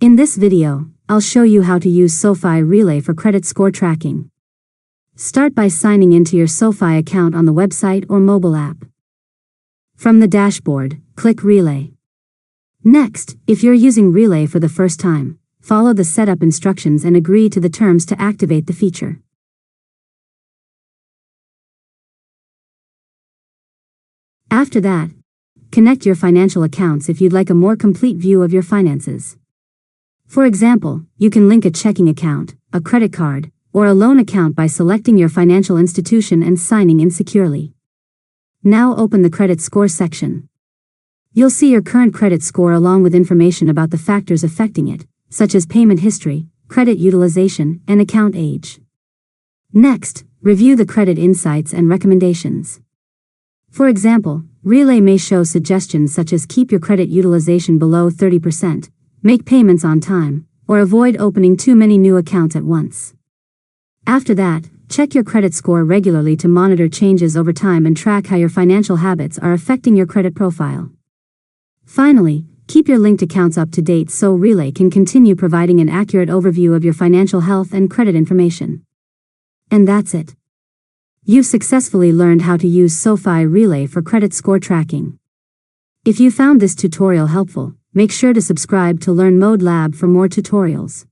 In this video, I'll show you how to use SoFi Relay for credit score tracking. Start by signing into your SoFi account on the website or mobile app. From the dashboard, click Relay. Next, if you're using Relay for the first time, follow the setup instructions and agree to the terms to activate the feature. After that, connect your financial accounts if you'd like a more complete view of your finances. For example, you can link a checking account, a credit card, or a loan account by selecting your financial institution and signing in securely. Now open the credit score section. You'll see your current credit score along with information about the factors affecting it, such as payment history, credit utilization, and account age. Next, review the credit insights and recommendations. For example, Relay may show suggestions such as keep your credit utilization below 30%, make payments on time, or avoid opening too many new accounts at once. After that, check your credit score regularly to monitor changes over time and track how your financial habits are affecting your credit profile. Finally, keep your linked accounts up to date so Relay can continue providing an accurate overview of your financial health and credit information. And that's it. You've successfully learned how to use SoFi Relay for credit score tracking. If you found this tutorial helpful, make sure to subscribe to Learn Mode Lab for more tutorials.